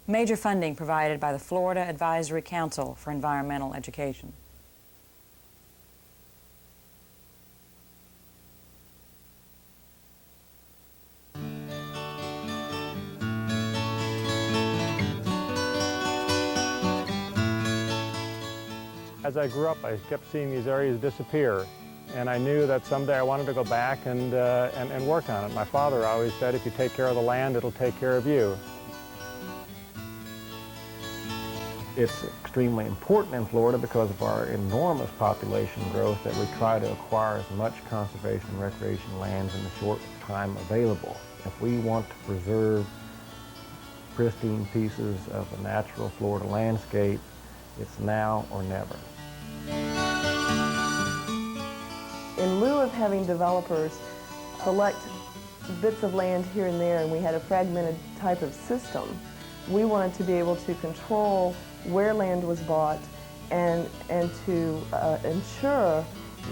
Major funding provided by the Florida Advisory Council for Environmental Education. As I grew up, I kept seeing these areas disappear, and I knew that someday I wanted to go back and work on it. My father always said, if you take care of the land, it'll take care of you. It's extremely important in Florida because of our enormous population growth that we try to acquire as much conservation and recreation lands in the short time available. If we want to preserve pristine pieces of the natural Florida landscape, it's now or never. In lieu of having developers select bits of land here and there, and we had a fragmented type of system, we wanted to be able to control where land was bought and to ensure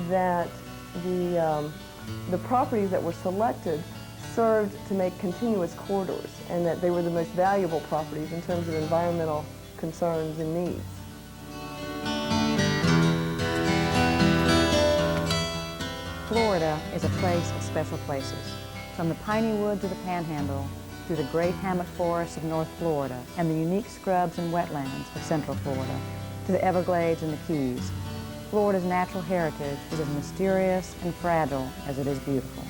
that the properties that were selected served to make continuous corridors, and that they were the most valuable properties in terms of environmental concerns and needs. Florida is a place of special places. From the piney woods of the Panhandle, through the great hammock forests of North Florida and the unique scrubs and wetlands of Central Florida, to the Everglades and the Keys, Florida's natural heritage is as mysterious and fragile as it is beautiful.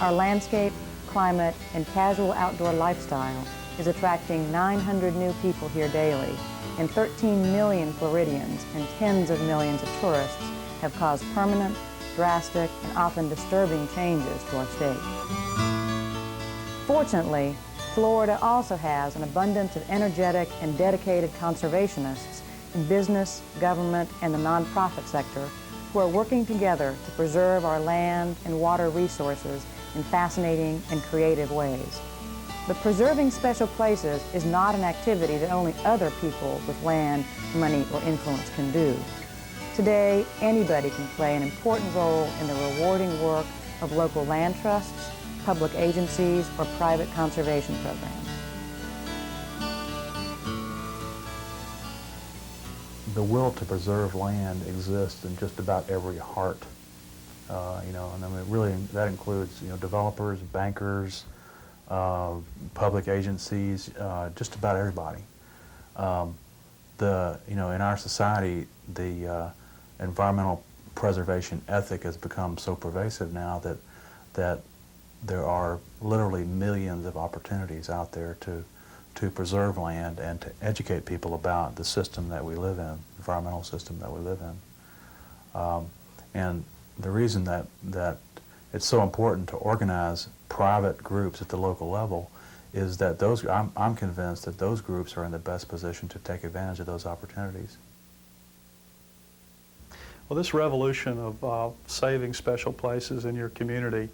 Our landscape, climate, and casual outdoor lifestyle is attracting 900 new people here daily, and 13 million Floridians and tens of millions of tourists have caused permanent, drastic, and often disturbing changes to our state. Fortunately, Florida also has an abundance of energetic and dedicated conservationists in business, government, and the nonprofit sector who are working together to preserve our land and water resources in fascinating and creative ways. But preserving special places is not an activity that only other people with land, money, or influence can do. Today, anybody can play an important role in the rewarding work of local land trusts, public agencies, or private conservation programs. The will to preserve land exists in just about every heart, and I mean, really, that includes, developers, bankers, public agencies, just about everybody. In our society, the environmental preservation ethic has become so pervasive now that there are literally millions of opportunities out there to preserve land and to educate people about the system that we live in, environmental system that we live in. And the reason that it's so important to organize private groups at the local level is that I'm convinced that those groups are in the best position to take advantage of those opportunities. Well, this revolution of saving special places in your community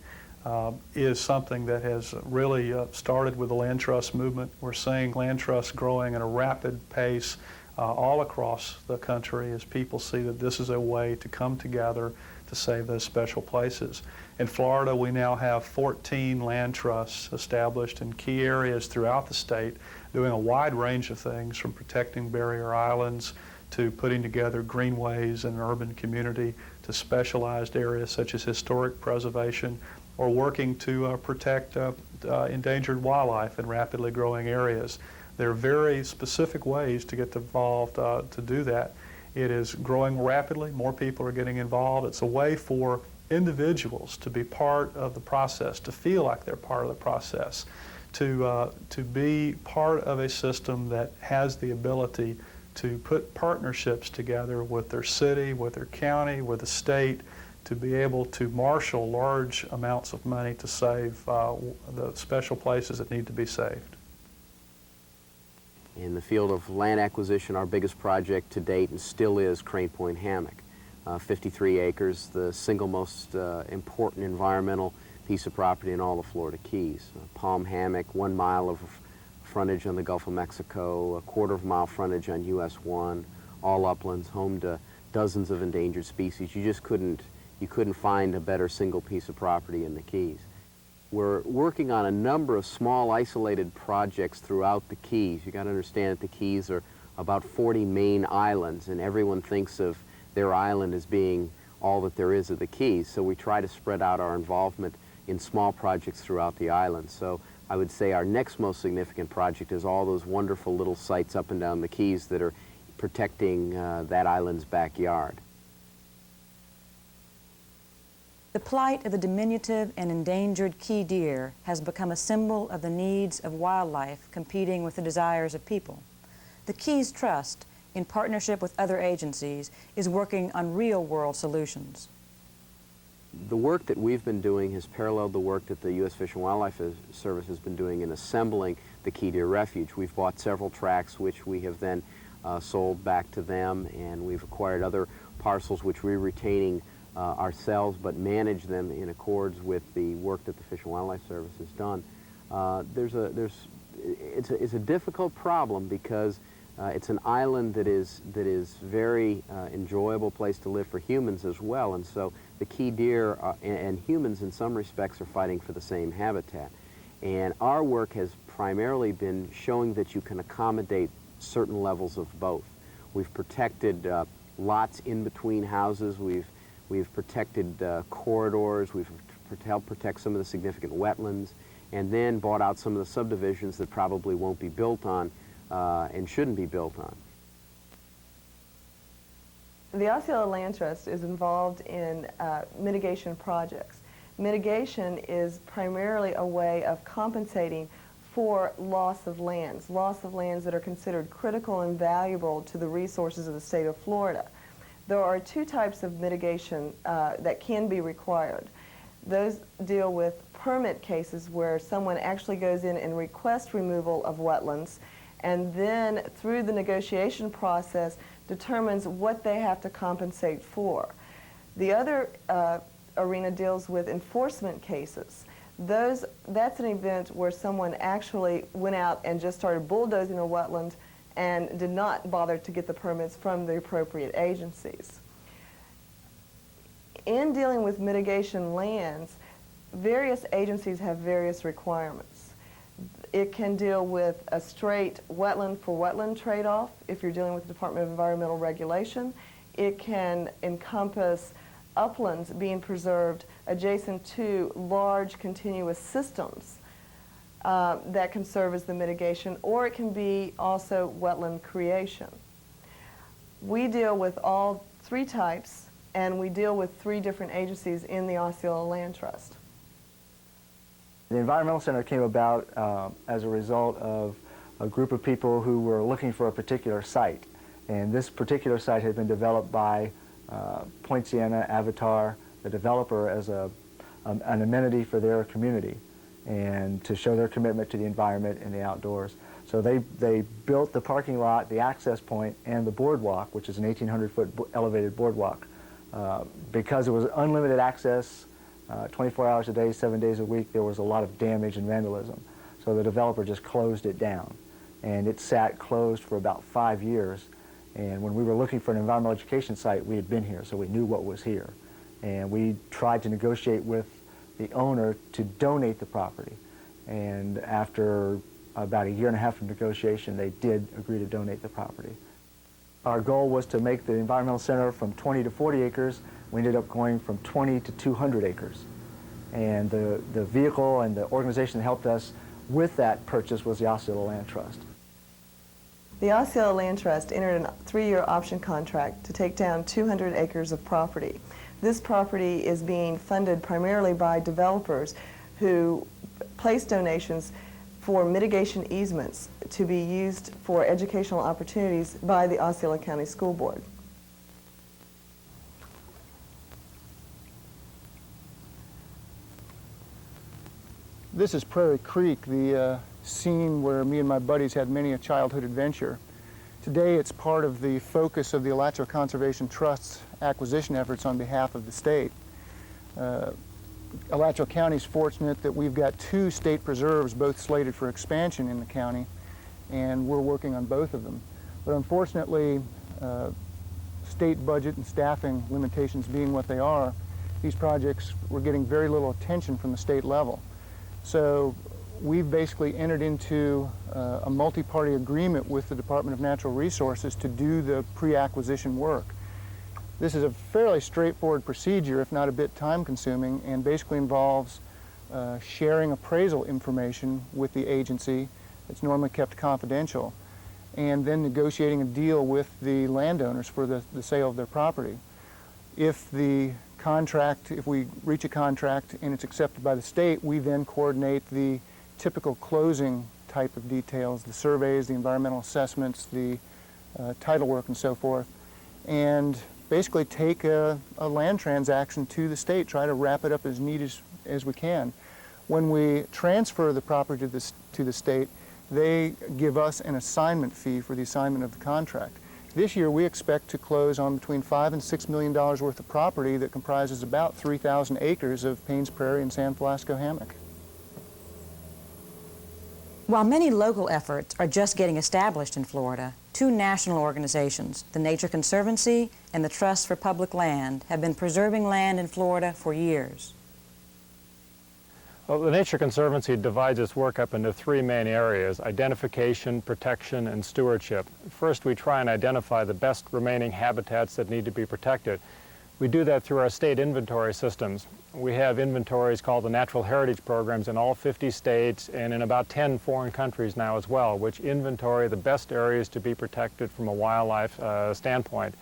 is something that has really started with the land trust movement. We're seeing land trusts growing at a rapid pace all across the country as people see that this is a way to come together to save those special places. In Florida, we now have 14 land trusts established in key areas throughout the state, doing a wide range of things from protecting barrier islands to putting together greenways in an urban community to specialized areas such as historic preservation or working to protect endangered wildlife in rapidly growing areas. There are very specific ways to get involved to do that. It is growing rapidly. More people are getting involved. It's a way for individuals to be part of the process, to feel like they're part of the process, to be part of a system that has the ability to put partnerships together with their city, with their county, with the state, to be able to marshal large amounts of money to save the special places that need to be saved. In the field of land acquisition, our biggest project to date and still is Crane Point Hammock. 53 acres, the single most important environmental piece of property in all the Florida Keys. Palm Hammock, 1 mile of frontage on the Gulf of Mexico, a quarter-of-mile frontage on US 1, all uplands, home to dozens of endangered species. You couldn't find a better single piece of property in the Keys. We're working on a number of small isolated projects throughout the Keys. You got to understand that the Keys are about 40 main islands, and everyone thinks of their island as being all that there is of the Keys. So we try to spread out our involvement in small projects throughout the island. So I would say our next most significant project is all those wonderful little sites up and down the Keys that are protecting that island's backyard. The plight of the diminutive and endangered key deer has become a symbol of the needs of wildlife competing with the desires of people. The Keys Trust, in partnership with other agencies, is working on real-world solutions. The work that we've been doing has paralleled the work that the U.S. Fish and Wildlife Service has been doing in assembling the Key Deer Refuge. We've bought several tracts which we have then sold back to them, and we've acquired other parcels which we're retaining ourselves but manage them in accordance with the work that the Fish and Wildlife Service has done. It's a difficult problem because it's an island that is very enjoyable place to live for humans as well, and so the key deer and humans in some respects are fighting for the same habitat. And our work has primarily been showing that you can accommodate certain levels of both. We've protected lots in between houses, we've protected corridors, we've helped protect some of the significant wetlands, and then bought out some of the subdivisions that probably won't be built on and shouldn't be built on. The Osceola Land Trust is involved in mitigation projects. Mitigation is primarily a way of compensating for loss of lands that are considered critical and valuable to the resources of the state of Florida. There are two types of mitigation that can be required. Those deal with permit cases where someone actually goes in and requests removal of wetlands, and then through the negotiation process determines what they have to compensate for. The other arena deals with enforcement cases. That's an event where someone actually went out and just started bulldozing a wetland and did not bother to get the permits from the appropriate agencies. In dealing with mitigation lands, various agencies have various requirements. It can deal with a straight wetland for wetland trade-off if you're dealing with the Department of Environmental Regulation. It can encompass uplands being preserved adjacent to large continuous systems that can serve as the mitigation, or it can be also wetland creation. We deal with all three types, and we deal with three different agencies in the Osceola Land Trust. The Environmental Center came about as a result of a group of people who were looking for a particular site. And this particular site had been developed by Point Siena, Avatar, the developer, as an amenity for their community and to show their commitment to the environment and the outdoors. So they built the parking lot, the access point, and the boardwalk, which is an 1,800-foot elevated boardwalk. Because it was unlimited access, 24 hours a day, 7 days a week, there was a lot of damage and vandalism. So the developer just closed it down. And it sat closed for about 5 years. And when we were looking for an environmental education site, we had been here, so we knew what was here. And we tried to negotiate with the owner to donate the property. And after about 1.5 years of negotiation, they did agree to donate the property. Our goal was to make the Environmental Center from 20 to 40 acres. We ended up going from 20 to 200 acres. And the vehicle and the organization that helped us with that purchase was the Osceola Land Trust. The Osceola Land Trust entered a 3-year option contract to take down 200 acres of property. This property is being funded primarily by developers who place donations for mitigation easements to be used for educational opportunities by the Osceola County School Board. This is Prairie Creek, the scene where me and my buddies had many a childhood adventure. Today it's part of the focus of the Alachua Conservation Trust's acquisition efforts on behalf of the state. Alachua County is fortunate that we've got 2 state preserves, both slated for expansion in the county, and we're working on both of them. But unfortunately, state budget and staffing limitations being what they are, these projects were getting very little attention from the state level. So we've basically entered into a multi-party agreement with the Department of Natural Resources to do the pre-acquisition work. This is a fairly straightforward procedure, if not a bit time-consuming, and basically involves sharing appraisal information with the agency. It's normally kept confidential, and then negotiating a deal with the landowners for the sale of their property. If we reach a contract and it's accepted by the state, we then coordinate the typical closing type of details, the surveys, the environmental assessments, the title work and so forth, and basically take a land transaction to the state, try to wrap it up as neat as we can. When we transfer the property to the state, they give us an assignment fee for the assignment of the contract. This year we expect to close on between $5 and $6 million worth of property that comprises about 3,000 acres of Paynes Prairie and San Velasco Hammock. While many local efforts are just getting established in Florida, two national organizations, the Nature Conservancy and the Trust for Public Land, have been preserving land in Florida for years. Well, the Nature Conservancy divides its work up into three main areas: identification, protection, and stewardship. First, we try and identify the best remaining habitats that need to be protected. We do that through our state inventory systems. We have inventories called the Natural Heritage Programs in all 50 states and in about 10 foreign countries now as well, which inventory the best areas to be protected from a wildlife standpoint.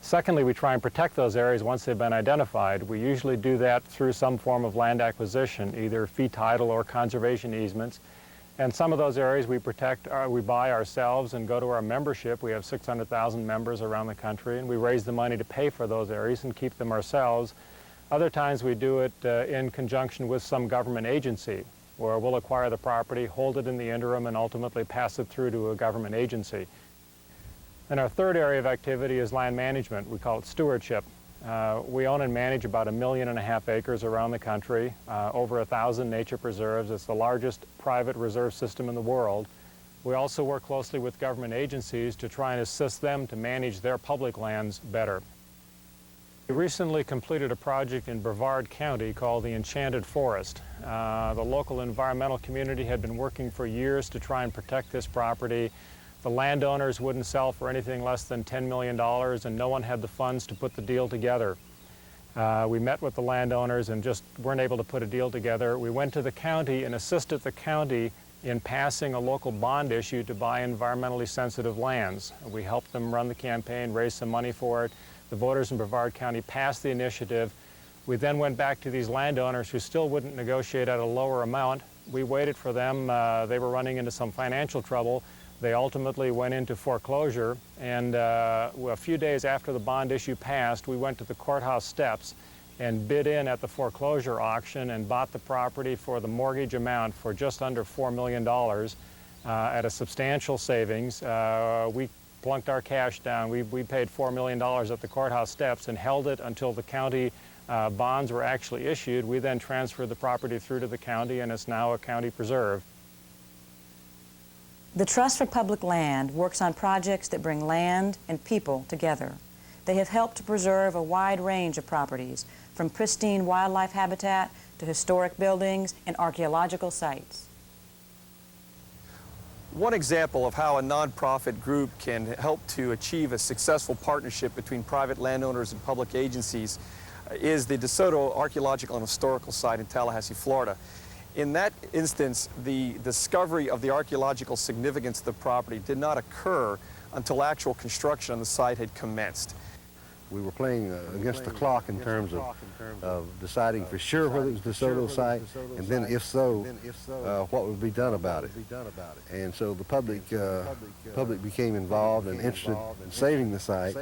Secondly, we try and protect those areas once they've been identified. We usually do that through some form of land acquisition, either fee title or conservation easements. And some of those areas we protect, we buy ourselves and go to our membership. We have 600,000 members around the country, and we raise the money to pay for those areas and keep them ourselves. Other times we do it in conjunction with some government agency, where we'll acquire the property, hold it in the interim, and ultimately pass it through to a government agency. And our third area of activity is land management. We call it stewardship. We own and manage about 1.5 million acres around the country, over 1,000 nature preserves. It's the largest private reserve system in the world. We also work closely with government agencies to try and assist them to manage their public lands better. We recently completed a project in Brevard County called the Enchanted Forest. The local environmental community had been working for years to try and protect this property. The landowners wouldn't sell for anything less than $10 million, and no one had the funds to put the deal together. We met with the landowners and just weren't able to put a deal together. We went to the county and assisted the county in passing a local bond issue to buy environmentally sensitive lands. We helped them run the campaign, raise some money for it. The voters in Brevard County passed the initiative. We then went back to these landowners who still wouldn't negotiate at a lower amount. We waited for them. They were running into some financial trouble. They ultimately went into foreclosure, and a few days after the bond issue passed, we went to the courthouse steps and bid in at the foreclosure auction and bought the property for the mortgage amount for just under $4 million at a substantial savings. We plunked our cash down. We paid $4 million at the courthouse steps and held it until the county bonds were actually issued. We then transferred the property through to the county, and it's now a county preserve. The Trust for Public Land works on projects that bring land and people together. They have helped to preserve a wide range of properties, from pristine wildlife habitat to historic buildings and archaeological sites. One example of how a nonprofit group can help to achieve a successful partnership between private landowners and public agencies is the DeSoto Archaeological and Historical Site in Tallahassee, Florida. In that instance, the discovery of the archaeological significance of the property did not occur until actual construction on the site had commenced. We were playing against the clock in terms of deciding for sure whether it was the DeSoto site, and then if so, what would be done about it. And so the public became involved and interested in saving the site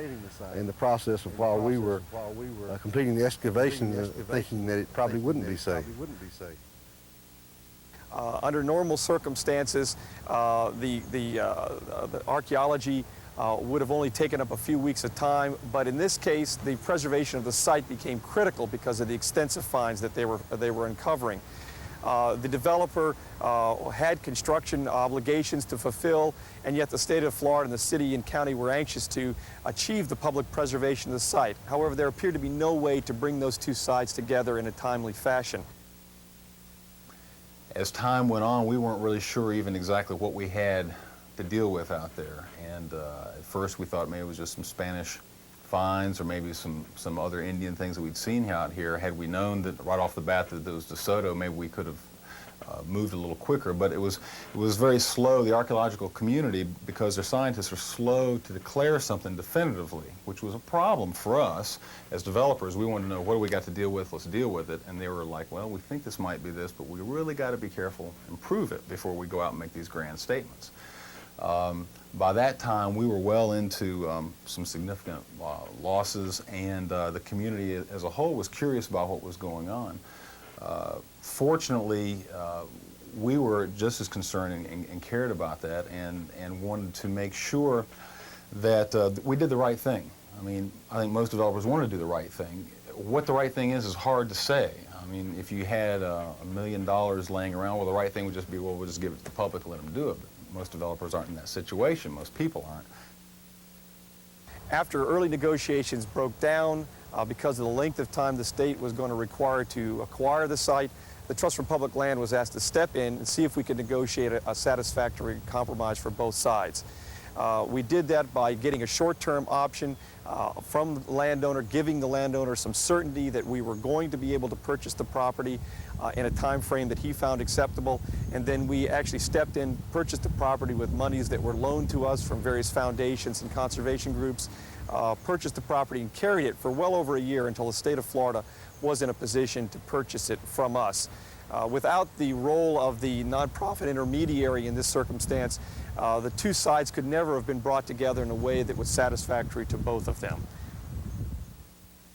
in the process of while we were completing the excavation, thinking that it probably wouldn't be safe. Under normal circumstances, the archaeology would have only taken up a few weeks of time, but in this case, the preservation of the site became critical because of the extensive finds that they were uncovering. The developer had construction obligations to fulfill, and yet the state of Florida and the city and county were anxious to achieve the public preservation of the site. However, there appeared to be no way to bring those two sides together in a timely fashion. as time went on, we weren't really sure even exactly what we had to deal with out there. And at first we thought maybe it was just some Spanish finds or maybe some other Indian things that we'd seen out here. Had we known that right off the bat that it was DeSoto, maybe we could have moved a little quicker. But it was very slow. The archaeological community, because their scientists are slow to declare something definitively, which was a problem for us as developers. We wanted to know, what do we got to deal with? Let's deal with it. And they were like, well, we think this might be this, but we really got to be careful and prove it before we go out and make these grand statements. By that time, we were well into some significant losses, and the community as a whole was curious about what was going on. Fortunately, we were just as concerned and cared about that, and wanted to make sure that we did the right thing. I mean, I think most developers want to do the right thing. What the right thing is hard to say. I mean, if you had $1 million laying around, well, the right thing would just be, well, we'll just give it to the public and let them do it. But most developers aren't in that situation. Most people aren't. After early negotiations broke down because of the length of time the state was going to require to acquire the site, the Trust for Public Land was asked to step in and see if we could negotiate a satisfactory compromise for both sides. We did that by getting a short-term option from the landowner, giving the landowner some certainty that we were going to be able to purchase the property in a time frame that he found acceptable. And then we actually stepped in, purchased the property with monies that were loaned to us from various foundations and conservation groups, purchased the property and carried it for well over a year until the state of Florida was in a position to purchase it from us. Without the role of the nonprofit intermediary in this circumstance, the two sides could never have been brought together in a way that was satisfactory to both of them.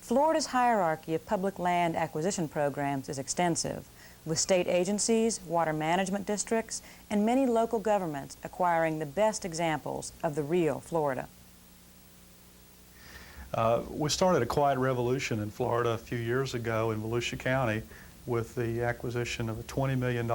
Florida's hierarchy of public land acquisition programs is extensive, with state agencies, water management districts, and many local governments acquiring the best examples of the real Florida. We started a quiet revolution in Florida a few years ago in Volusia County with the acquisition of a $20 million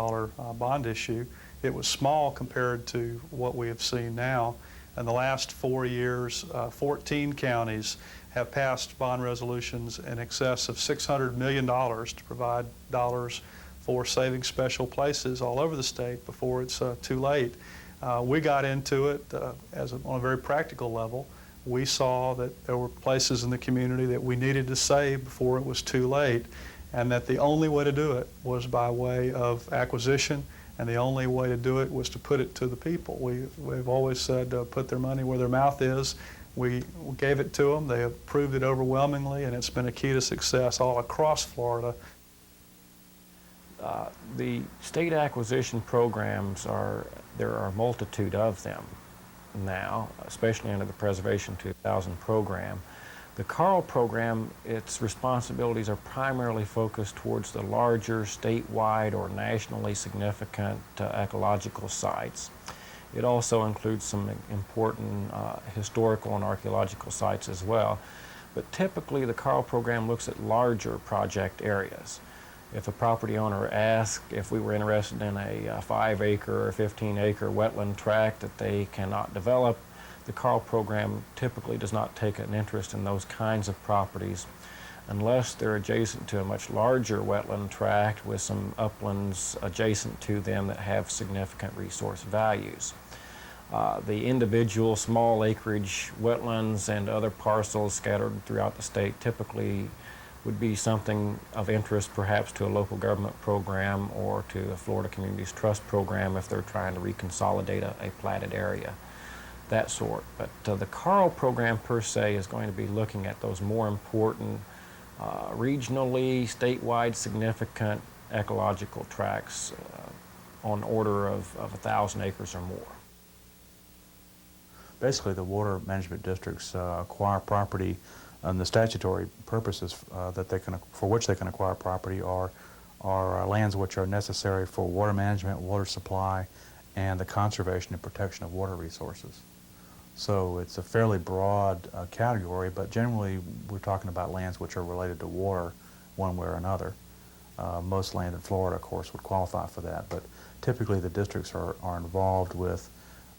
bond issue. It was small compared to what we have seen now. In the last 4 years, 14 counties have passed bond resolutions in excess of $600 million to provide dollars for saving special places all over the state before it's too late. We got into it on a very practical level. We saw that there were places in the community that we needed to save before it was too late, and that the only way to do it was by way of acquisition, and the only way to do it was to put it to the people. We've always said put their money where their mouth is. We gave it to them. They approved it overwhelmingly, and it's been a key to success all across Florida. The state acquisition programs there are a multitude of them now, especially under the Preservation 2000 program. The CARL program, its responsibilities are primarily focused towards the larger statewide or nationally significant ecological sites. It also includes some important historical and archaeological sites as well. But typically the CARL program looks at larger project areas. If a property owner asked if we were interested in a 5-acre or 15-acre wetland tract that they cannot develop, the CARL program typically does not take an interest in those kinds of properties unless they're adjacent to a much larger wetland tract with some uplands adjacent to them that have significant resource values. The individual small acreage wetlands and other parcels scattered throughout the state typically would be something of interest perhaps to a local government program or to a Florida Communities Trust program if they're trying to reconsolidate a platted area, that sort. But the CARL program per se is going to be looking at those more important regionally, statewide significant ecological tracts on order of 1,000 acres or more. Basically, the water management districts acquire property, and the statutory purposes for which they can acquire property are lands which are necessary for water management, water supply, and the conservation and protection of water resources. So it's a fairly broad category, but generally we're talking about lands which are related to water one way or another. Most land in Florida, of course, would qualify for that, but typically the districts are involved with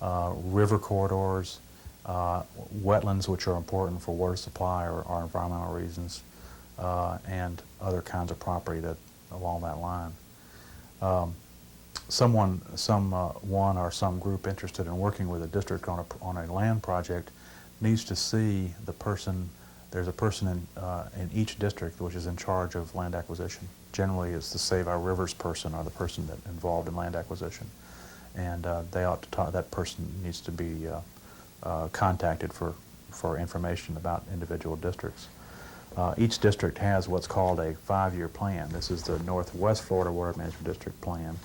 river corridors, wetlands which are important for water supply or environmental reasons, and other kinds of property that along that line. someone or some group interested in working with a district on a land project needs to see the person. There's a person in each district which is in charge of land acquisition. Generally, it's the Save Our Rivers person or the person that involved in land acquisition, and they ought to talk. That person needs to be contacted for information about individual districts. Each district has what's called a 5-year plan. This is the Northwest Florida Water Management District plan.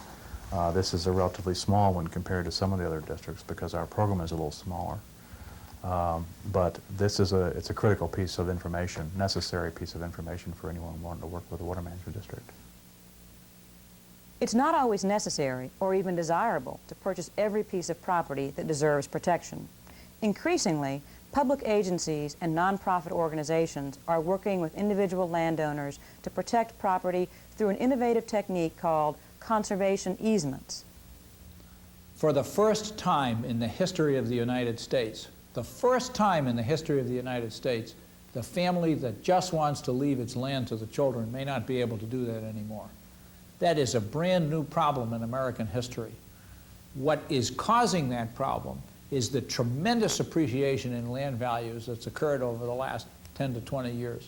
This is a relatively small one compared to some of the other districts because our program is a little smaller. But this is it's a critical piece of information, necessary piece of information for anyone wanting to work with a water management district. It's not always necessary or even desirable to purchase every piece of property that deserves protection. Increasingly, public agencies and nonprofit organizations are working with individual landowners to protect property through an innovative technique called conservation easements. For the first time in the history of the United States, the family that just wants to leave its land to the children may not be able to do that anymore. That is a brand new problem in American history. What is causing that problem is the tremendous appreciation in land values that's occurred over the last 10 to 20 years.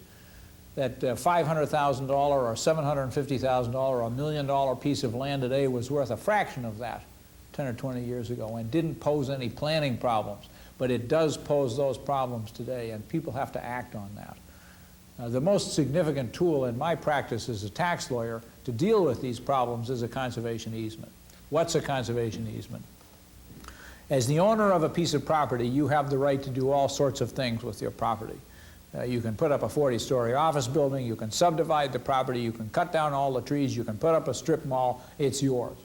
That $500,000 or $750,000 or $1 million piece of land today was worth a fraction of that 10 or 20 years ago and didn't pose any planning problems. But it does pose those problems today, and people have to act on that. The most significant tool in my practice as a tax lawyer to deal with these problems is a conservation easement. What's a conservation easement? As the owner of a piece of property, you have the right to do all sorts of things with your property. You can put up a 40-story office building, you can subdivide the property, you can cut down all the trees, you can put up a strip mall, it's yours.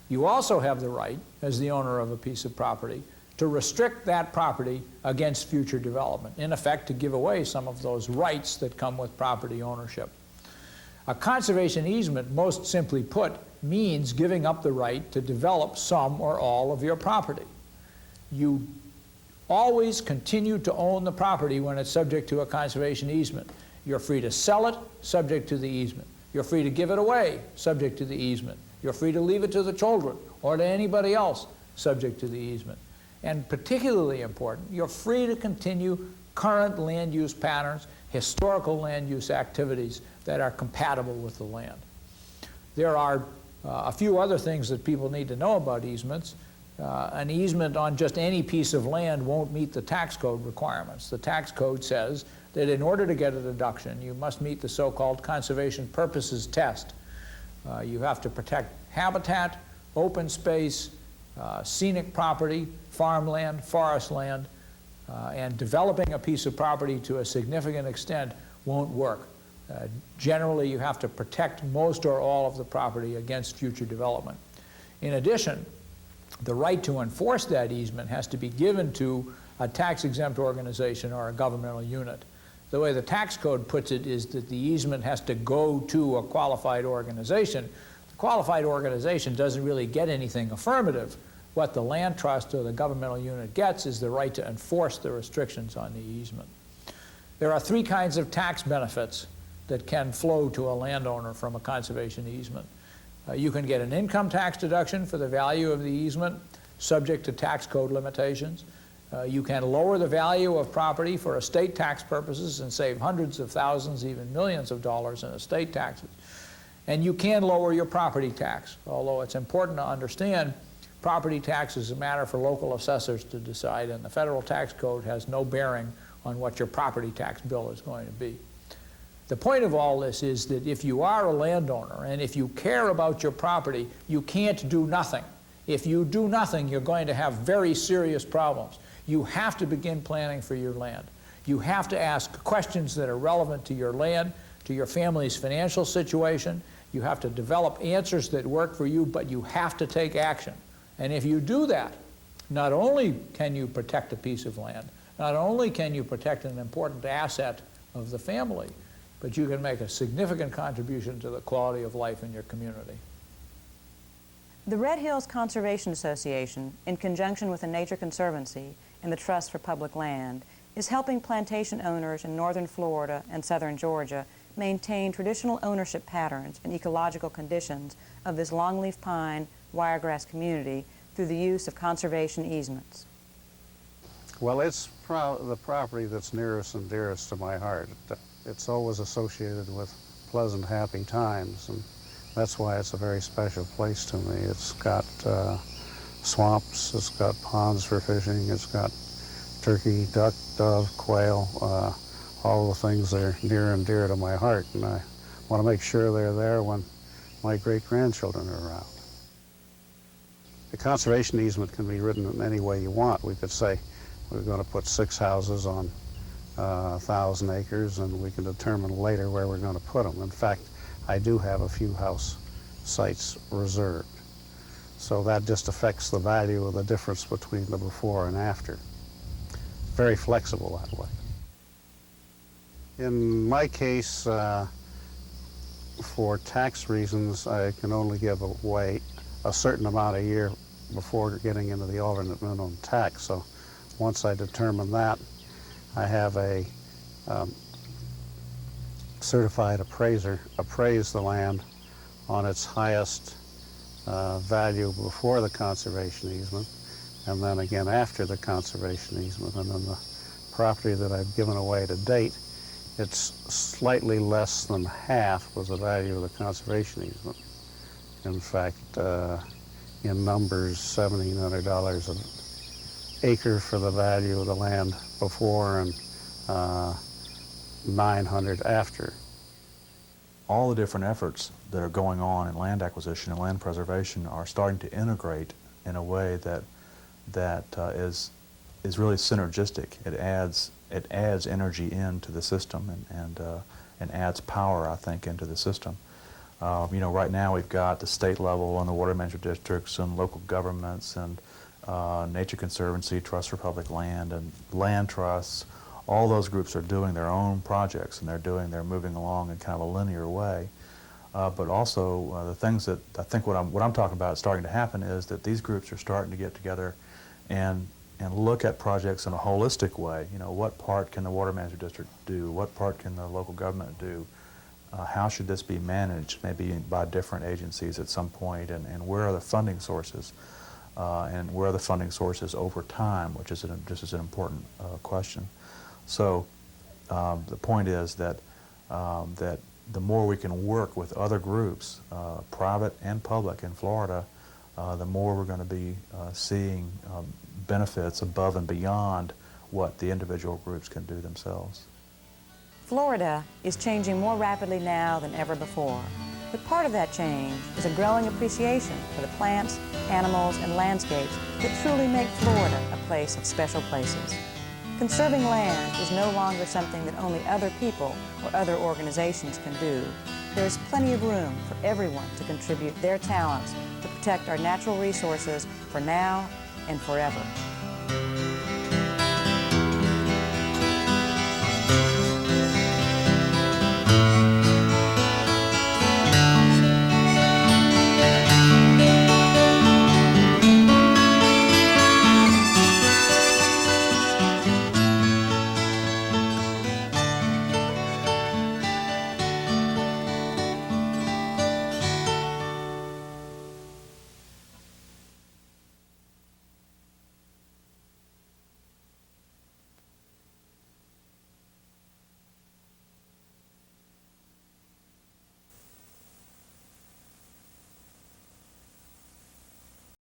You also have the right, as the owner of a piece of property, to restrict that property against future development, in effect to give away some of those rights that come with property ownership. A conservation easement, most simply put, means giving up the right to develop some or all of your property. You always continue to own the property when it's subject to a conservation easement. You're free to sell it, subject to the easement. You're free to give it away, subject to the easement. You're free to leave it to the children or to anybody else, subject to the easement. And particularly important, you're free to continue current land use patterns, historical land use activities that are compatible with the land. There are a few other things that people need to know about easements. An easement on just any piece of land won't meet the tax code requirements. The tax code says that in order to get a deduction, you must meet the so-called conservation purposes test. You have to protect habitat, open space, scenic property, farmland, forest land, and developing a piece of property to a significant extent won't work. Generally, you have to protect most or all of the property against future development. In addition, the right to enforce that easement has to be given to a tax-exempt organization or a governmental unit. The way the tax code puts it is that the easement has to go to a qualified organization. The qualified organization doesn't really get anything affirmative. What the land trust or the governmental unit gets is the right to enforce the restrictions on the easement. There are 3 kinds of tax benefits that can flow to a landowner from a conservation easement. You can get an income tax deduction for the value of the easement, subject to tax code limitations. You can lower the value of property for estate tax purposes and save hundreds of thousands, even millions of dollars in estate taxes. And you can lower your property tax, although it's important to understand property tax is a matter for local assessors to decide, and the federal tax code has no bearing on what your property tax bill is going to be. The point of all this is that if you are a landowner and if you care about your property, you can't do nothing. If you do nothing, you're going to have very serious problems. You have to begin planning for your land. You have to ask questions that are relevant to your land, to your family's financial situation. You have to develop answers that work for you, but you have to take action. And if you do that, not only can you protect a piece of land, not only can you protect an important asset of the family, but you can make a significant contribution to the quality of life in your community. The Red Hills Conservation Association, in conjunction with the Nature Conservancy and the Trust for Public Land, is helping plantation owners in northern Florida and southern Georgia maintain traditional ownership patterns and ecological conditions of this longleaf pine wiregrass community through the use of conservation easements. Well, it's the property that's nearest and dearest to my heart. It's always associated with pleasant, happy times, and that's why it's a very special place to me. It's got swamps, it's got ponds for fishing, it's got turkey, duck, dove, quail, all the things that are near and dear to my heart, and I want to make sure they're there when my great-grandchildren are around. The conservation easement can be written in any way you want. We could say we're going to put 6 houses on 1,000 acres, and we can determine later where we're going to put them. In fact, I do have a few house sites reserved. So that just affects the value of the difference between the before and after. Very flexible that way. In my case, for tax reasons, I can only give away a certain amount a year before getting into the alternate minimum tax. So once I determine that, I have a certified appraiser appraise the land on its highest value before the conservation easement, and then again after the conservation easement. And then the property that I've given away to date, it's slightly less than half was the value of the conservation easement. In fact, in numbers, $1,700 an acre for the value of the land before, and $900 after. All the different efforts that are going on in land acquisition and land preservation are starting to integrate in a way that is really synergistic. It adds energy into the system and adds power, I think, into the system. You know, right now we've got the state level and the water management districts and local governments and Nature Conservancy, Trust for Public Land, and land trusts. All those groups are doing their own projects, and they're moving along in kind of a linear way. But also the things that I think what I'm talking about is starting to happen is that these groups are starting to get together and look at projects in a holistic way. You know, what part can the water management district do? What part can the local government do? How should this be managed, maybe by different agencies at some point, and where are the funding sources? And where are the funding sources over time, which is just as an important question. So the point is that that the more we can work with other groups, private and public in Florida, the more we're going to be seeing benefits above and beyond what the individual groups can do themselves. Florida is changing more rapidly now than ever before. But part of that change is a growing appreciation for the plants, animals, and landscapes that truly make Florida a place of special places. Conserving land is no longer something that only other people or other organizations can do. There is plenty of room for everyone to contribute their talents to protect our natural resources for now and forever.